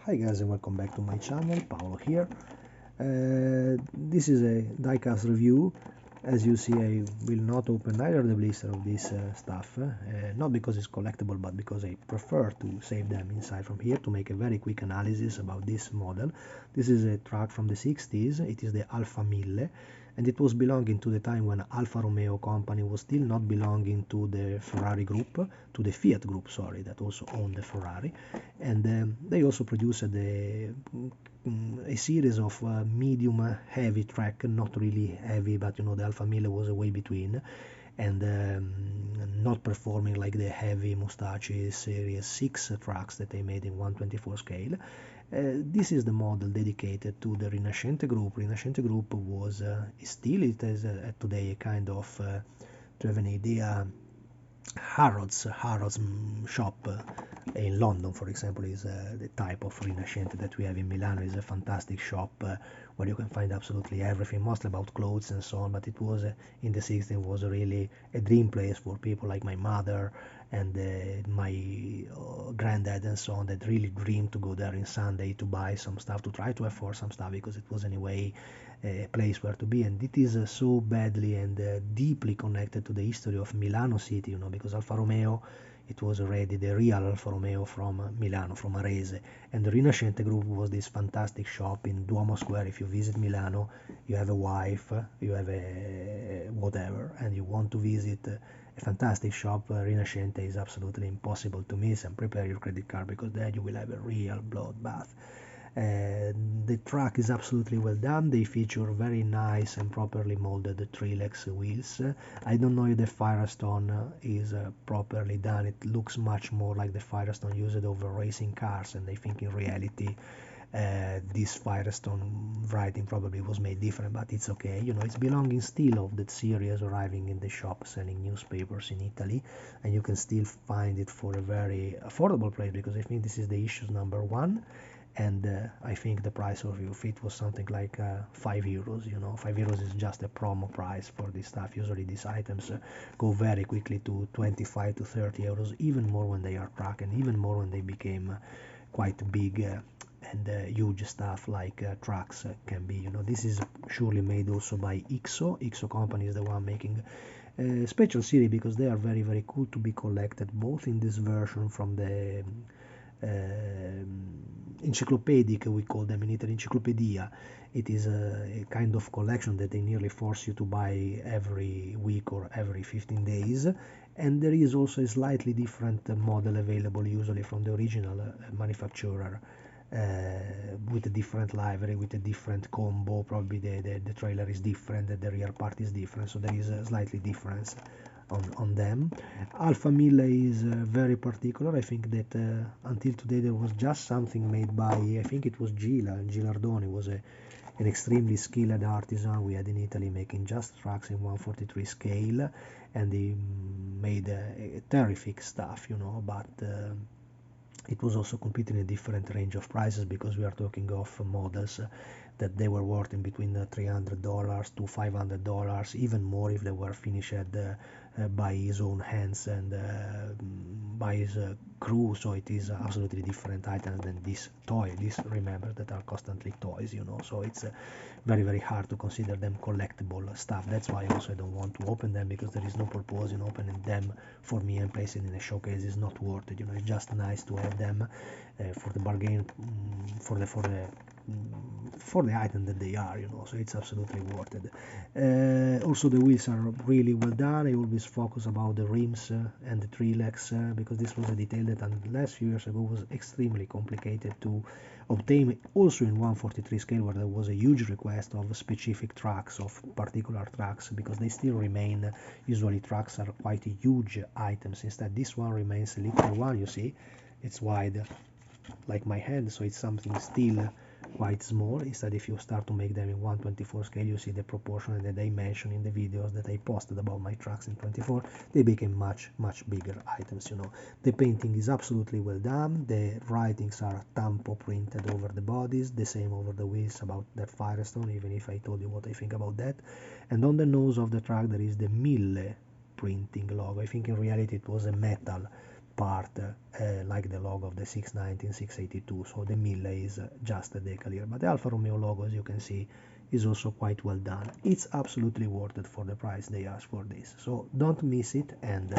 Hi guys and welcome back to my channel, Paolo here. This is a diecast review. As you see, I will not open neither the blister of this stuff, not because it's collectible but because I prefer to save them inside from here to make a very quick analysis about this model. This is a truck from the 60s, it is the Alfa Mille, and it was belonging to the time when Alfa Romeo company was still not belonging to the Ferrari group, to the Fiat group, sorry, that also owned the Ferrari. And they also produced a series of medium heavy track, not really heavy, but you know the Alfa Mille was a way between, and not performing like the heavy Mustache Series 6 trucks that they made in 124 scale. This is the model dedicated to the Rinascente Group. Rinascente Group was still, it is today a kind of, to have an idea, Harrods shop in London, for example, is the type of Rinascente that we have in Milano. Is a fantastic shop where you can find absolutely everything, mostly about clothes and so on. But it was in the 60s was really a dream place for people like my mother and my granddad and so on, that really dreamed to go there in Sunday to buy some stuff, to try to afford some stuff, because it was anyway a place where to be. And it is so badly and deeply connected to the history of Milano city, you know, because Alfa Romeo, it was already the real Alfa Romeo from Milano, from Arese, and the Rinascente Group was this fantastic shop in Duomo Square. If you visit Milano, you have a wife, you have a whatever, and you want to visit a fantastic shop, Rinascente is absolutely impossible to miss, and prepare your credit card, because there you will have a real bloodbath. The truck is absolutely well done. They feature very nice and properly molded Trilex wheels. I don't know if the Firestone is properly done. It looks much more like the Firestone used over racing cars, and I think in reality this Firestone writing probably was made different, but it's okay. You know, it's belonging still of that series arriving in the shop selling newspapers in Italy, and you can still find it for a very affordable price, because I think this is the issue number 1. And I think the price of it was something like €5. You know, €5 is just a promo price for this stuff. Usually these items go very quickly to 25 to 30 euros, even more when they are truck, and even more when they became quite big and huge stuff like trucks can be. You know, this is surely made also by IXO company is the one making special series, because they are very very cool to be collected, both in this version from the encyclopedic, we call them in Italy, encyclopedia. It is a kind of collection that they nearly force you to buy every week or every 15 days. And there is also a slightly different model available, usually from the original manufacturer, with a different livery, with a different combo. Probably the trailer is different, the rear part is different, so there is a slightly difference on them. Alfa Mille is very particular. I think that until today there was just something made by, I think it was Gilardoni was an extremely skilled artisan we had in Italy, making just trucks in 143 scale, and he made terrific stuff, you know, but it was also competing in a different range of prices, because we are talking of models that they were worth in between $300 to $500, even more if they were finished by his own hands and by his crew. So it is absolutely different items than this toy. These, remember, that are constantly toys, you know, so it's very very hard to consider them collectible stuff. That's why also I don't want to open them, because there is no purpose in opening them for me and placing in a showcase. Is not worth it, you know. It's just nice to have them for the bargain, for the item that they are, you know, so it's absolutely worth it. Also the wheels are really well done. I always focus about the rims and the Trilex, because this was a detail that unless few years ago was extremely complicated to obtain, also in 143 scale, where there was a huge request of specific trucks, of particular trucks, because they still remain, usually trucks are quite huge items. Instead this one remains a little one, you see, it's wide like my hand, so it's something still quite small. Instead, if you start to make them in 124 scale, you see the proportion and the dimension in the videos that I posted about my trucks in 24. They became much bigger items, you know. The painting is absolutely well done. The writings are tampo printed over the bodies, the same over the wheels about that Firestone, even if I told you what I think about that. And on the nose of the truck there is the Mille printing logo. I think in reality it was a metal part like the logo of the 619, 682, so the mille is just a decal here. But the Alfa Romeo logo, as you can see, is also quite well done. It's absolutely worth it for the price they ask for this. So don't miss it, and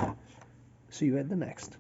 see you at the next.